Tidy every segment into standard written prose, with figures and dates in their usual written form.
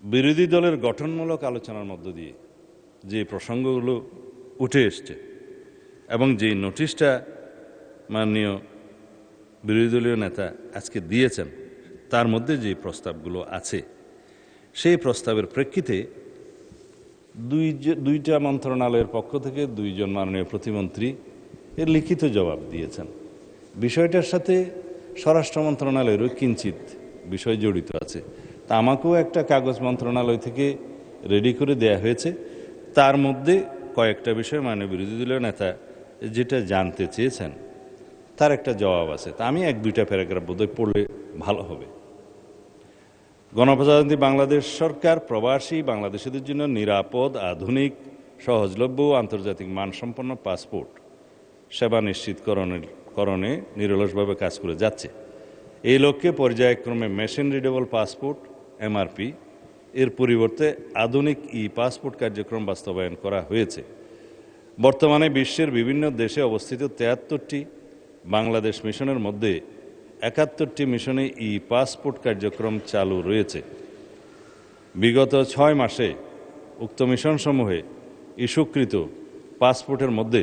বিরোধী দলের গঠনমূলক আলোচনার মধ্য দিয়ে যে প্রসঙ্গগুলো উঠে এসছে এবং যে নোটিশটা মাননীয় বিরোধী দলীয় নেতা আজকে দিয়েছেন তার মধ্যে যে প্রস্তাবগুলো আছে সেই প্রস্তাবের প্রেক্ষিতে দুইটা মন্ত্রণালয়ের পক্ষ থেকে দুইজন মাননীয় প্রতিমন্ত্রী এর লিখিত জবাব দিয়েছেন। বিষয়টার সাথে স্বরাষ্ট্র মন্ত্রণালয়েরও কিঞ্চিত বিষয় জড়িত আছে। তা আমাকেও একটা কাগজ মন্ত্রণালয় থেকে রেডি করে দেয়া হয়েছে। তার মধ্যে কয়েকটা বিষয় মাননীয় বিরোধী দলীয় নেতা যেটা জানতে চেয়েছেন তার একটা জবাব আছে। তা আমি এক দুইটা প্যারাগ্রাফ বোধহয় পড়লে ভালো হবে। গণপ্রজাতন্ত্রী বাংলাদেশ সরকার প্রবাসী বাংলাদেশিদের জন্য নিরাপদ, আধুনিক, সহজলভ্য ও আন্তর্জাতিক মানসম্পন্ন পাসপোর্ট সেবা নিশ্চিতকরণে নিরলসভাবে কাজ করে যাচ্ছে। এই লক্ষ্যে পর্যায়ক্রমে মেশিন রিডেবল পাসপোর্ট এমআরপি এর পরিবর্তে আধুনিক পাসপোর্ট কার্যক্রম বাস্তবায়ন করা হয়েছে। বর্তমানে বিশ্বের বিভিন্ন দেশে অবস্থিত 73টি বাংলাদেশ মিশনের মধ্যে 71টি মিশনে পাসপোর্ট কার্যক্রম চালু রয়েছে। বিগত 6 মাসে উক্ত মিশনসমূহে ইস্যুকৃত পাসপোর্টের মধ্যে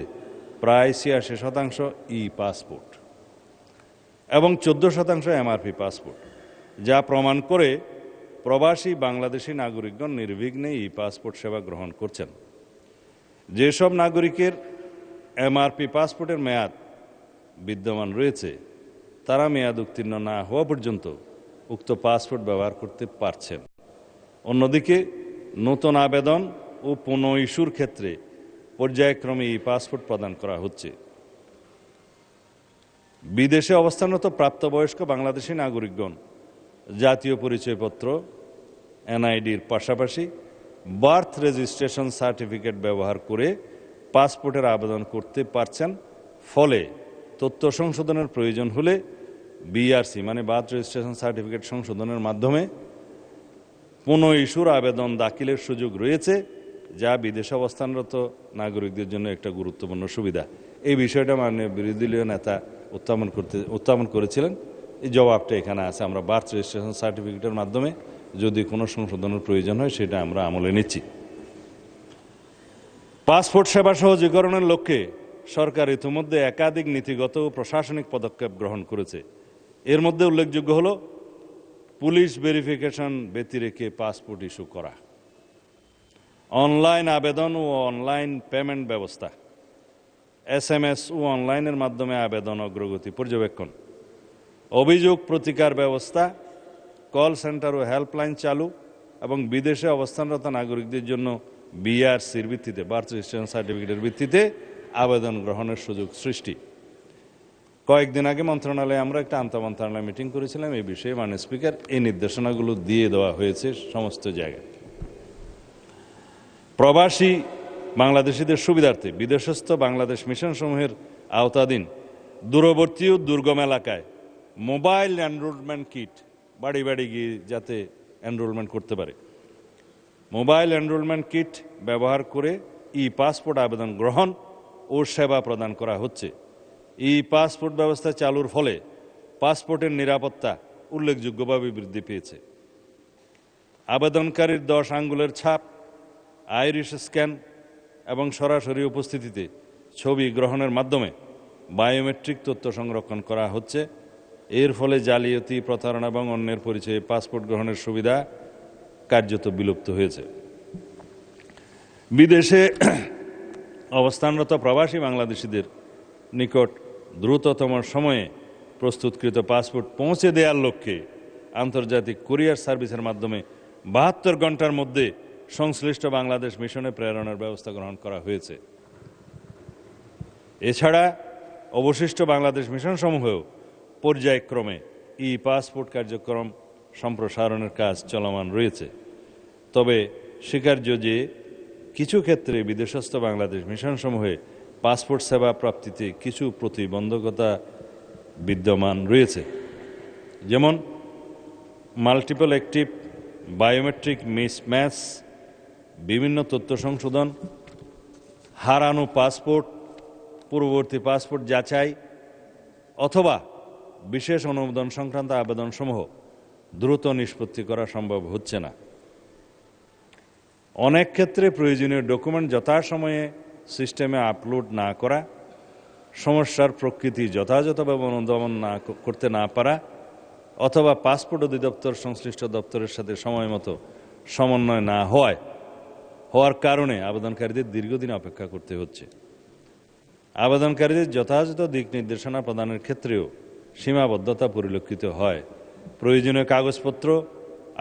প্রায় 86% পাসপোর্ট এবং 14% এমআরপি পাসপোর্ট, যা প্রমাণ করে প্রবাসী বাংলাদেশি নাগরিকগণ নির্বিঘ্নে পাসপোর্ট সেবা গ্রহণ করছেন। যেসব নাগরিকের এমআরপি পাসপোর্টের মেয়াদ বিদ্যমান রয়েছে তারা মেয়াদ উত্তীর্ণ না হওয়া পর্যন্ত উক্ত পাসপোর্ট ব্যবহার করতে পারছেন। অন্যদিকে নতুন আবেদন ও পুনঃ ইস্যুর ক্ষেত্রে পর্যায়ক্রমে পাসপোর্ট প্রদান করা হচ্ছে। বিদেশে অবস্থানরত প্রাপ্তবয়স্ক বাংলাদেশি নাগরিকগণ জাতীয় পরিচয়পত্র এনআইডির পাশাপাশি বার্থ রেজিস্ট্রেশন সার্টিফিকেট ব্যবহার করে পাসপোর্টের আবেদন করতে পারছেন। ফলে তথ্য সংশোধনের প্রয়োজন হলে বিআরসি মানে বার্থ রেজিস্ট্রেশন সার্টিফিকেট সংশোধনের মাধ্যমে পুনঃ ইস্যুর আবেদন দাখিলের সুযোগ রয়েছে, যা বিদেশে অবস্থানরত নাগরিকদের জন্য একটা গুরুত্বপূর্ণ সুবিধা। এই বিষয়টা মাননীয় বিরোধী দলীয় নেতা উত্থাপন করেছিলেন। এই জবাবটা এখানে আছে। আমরা বার্থ রেজিস্ট্রেশন সার্টিফিকেটের মাধ্যমে যদি কোনো সংশোধনের প্রয়োজন হয় সেটা আমরা আমলে নিচ্ছি। পাসপোর্ট সেবা সহজীকরণের লক্ষ্যে সরকার ইতিমধ্যে একাধিক নীতিগত ও প্রশাসনিক পদক্ষেপ গ্রহণ করেছে। এর মধ্যে উল্লেখযোগ্য হল পুলিশ ভেরিফিকেশন ব্যতিরেকে পাসপোর্ট ইস্যু করা, অনলাইন আবেদন ও অনলাইন পেমেন্ট ব্যবস্থা, এসএমএস ও অনলাইনের মাধ্যমে আবেদন অগ্রগতি পর্যবেক্ষণ, অভিযোগ প্রতিকার ব্যবস্থা, কল সেন্টার ও হেল্পলাইন চালু এবং বিদেশে অবস্থানরত নাগরিকদের জন্য বিআরসির ভিত্তিতে বার্থ রেজিস্ট্রেশন সার্টিফিকেটের ভিত্তিতে আবেদন গ্রহণের সুযোগ সৃষ্টি। কয়েকদিন আগে মন্ত্রণালয়ে আমরা একটা আন্তঃমন্ত্রণালয় মিটিং করেছিলাম। এই বিষয়ে মাননীয় স্পিকার এই নির্দেশনাগুলো দিয়ে দেওয়া হয়েছে সমস্ত জায়গায়। প্রবাসী বাংলাদেশিদের সুবিধার্থে বিদেশস্থ বাংলাদেশ মিশনসমূহের আওতাধীন দূরবর্তী ও দুর্গম এলাকায় মোবাইল এনরোলমেন্ট কিট বাড়ি বাড়ি গিয়ে যাতে এনরোলমেন্ট করতে পারে, মোবাইল এনরোলমেন্ট কিট ব্যবহার করে পাসপোর্ট আবেদন গ্রহণ ও সেবা প্রদান করা হচ্ছে। পাসপোর্ট ব্যবস্থা চালুর ফলে পাসপোর্টের নিরাপত্তা উল্লেখযোগ্যভাবে বৃদ্ধি পেয়েছে। আবেদনকারীর 10 আঙ্গুলের ছাপ, আইরিশ স্ক্যান এবং সরাসরি উপস্থিতিতে ছবি গ্রহণের মাধ্যমে বায়োমেট্রিক তথ্য সংরক্ষণ করা হচ্ছে। এর ফলে জালিয়াতি, প্রতারণা এবং অন্যের পরিচয়ে পাসপোর্ট গ্রহণের সুবিধা কার্যত বিলুপ্ত হয়েছে। বিদেশে অবস্থানরত প্রবাসী বাংলাদেশিদের নিকট দ্রুততম সময়ে প্রস্তুতকৃত পাসপোর্ট পৌঁছে দেওয়ার লক্ষ্যে আন্তর্জাতিক কুরিয়ার সার্ভিসের মাধ্যমে 72 ঘন্টার মধ্যে সংশ্লিষ্ট বাংলাদেশ মিশনে প্রেরণের ব্যবস্থা গ্রহণ করা হয়েছে। এছাড়া অবশিষ্ট বাংলাদেশ মিশনসমূহেও পর্যায়ক্রমে পাসপোর্ট কার্যক্রম সম্প্রসারণের কাজ চলমান রয়েছে। তবে স্বীকার্য যে কিছু ক্ষেত্রে বিদেশস্থ বাংলাদেশ মিশনসমূহে পাসপোর্ট সেবা প্রাপ্তিতে কিছু প্রতিবন্ধকতা বিদ্যমান রয়েছে, যেমন মাল্টিপল অ্যাক্টিভ বায়োমেট্রিক মিসম্যাচ, বিভিন্ন তথ্য সংশোধন, হারানো পাসপোর্ট, পূর্ববর্তী পাসপোর্ট যাচাই অথবা বিশেষ অনুমোদন সংক্রান্ত আবেদনসমূহ দ্রুত নিষ্পত্তি করা সম্ভব হচ্ছে না। অনেক ক্ষেত্রে প্রয়োজনীয় ডকুমেন্ট যথাসময়ে সিস্টেমে আপলোড না করা, সমস্যার প্রকৃতি যথাযথভাবে অনুধাবন করতে না পারা, অথবা পাসপোর্ট অধিদপ্তর সংশ্লিষ্ট দপ্তরের সাথে সময় মতো সমন্বয় না হওয়ার কারণে আবেদনকারীদের দীর্ঘদিন অপেক্ষা করতে হচ্ছে। আবেদনকারীদের যথাযথ দিক নির্দেশনা প্রদানের ক্ষেত্রেও সীমাবদ্ধতা পরিলক্ষিত হয়। প্রয়োজনীয় কাগজপত্র,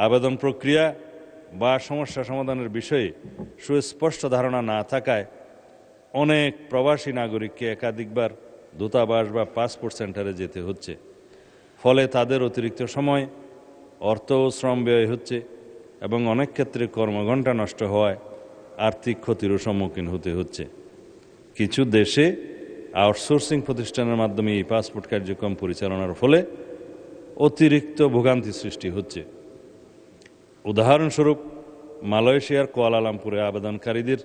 আবেদন প্রক্রিয়া বা সমস্যা সমাধানের বিষয়ে সুস্পষ্ট ধারণা না থাকায় অনেক প্রবাসী নাগরিককে একাধিকবার দূতাবাস বা পাসপোর্ট সেন্টারে যেতে হচ্ছে। ফলে তাদের অতিরিক্ত সময়, অর্থ ও শ্রম ব্যয় হচ্ছে এবং অনেক ক্ষেত্রে কর্মঘণ্টা নষ্ট হওয়ায় আর্থিক ক্ষতিরও সম্মুখীন হতে হচ্ছে। কিছু দেশে আউটসোর্সিং প্রতিষ্ঠানের মাধ্যমে এই পাসপোর্ট কার্যক্রম পরিচালনার ফলে অতিরিক্ত ভোগান্তি সৃষ্টি হচ্ছে। উদাহরণস্বরূপ, মালয়েশিয়ার কুয়ালালামপুরে আবেদনকারীদের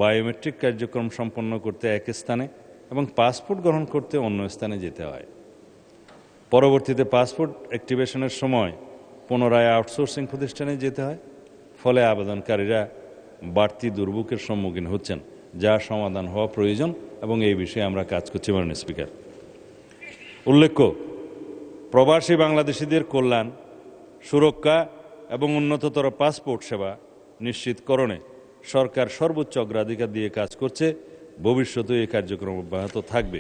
বায়োমেট্রিক কার্যক্রম সম্পন্ন করতে এক স্থানে এবং পাসপোর্ট গ্রহণ করতে অন্য স্থানে যেতে হয়। পরবর্তীতে পাসপোর্ট অ্যাক্টিভেশনের সময় পুনরায় আউটসোর্সিং প্রতিষ্ঠানে যেতে হয়। ফলে আবেদনকারীরা বাড়তি দুর্ভোগের সম্মুখীন হচ্ছেন, যা সমাধান হওয়া প্রয়োজন এবং এই বিষয়ে আমরা কাজ করছি। মাননীয় স্পিকার, উল্লেখ্য, প্রবাসী বাংলাদেশিদের কল্যাণ, সুরক্ষা এবং উন্নততর পাসপোর্ট সেবা নিশ্চিতকরণে সরকার সর্বোচ্চ অগ্রাধিকার দিয়ে কাজ করছে। ভবিষ্যতে এই কার্যক্রম অব্যাহত থাকবে।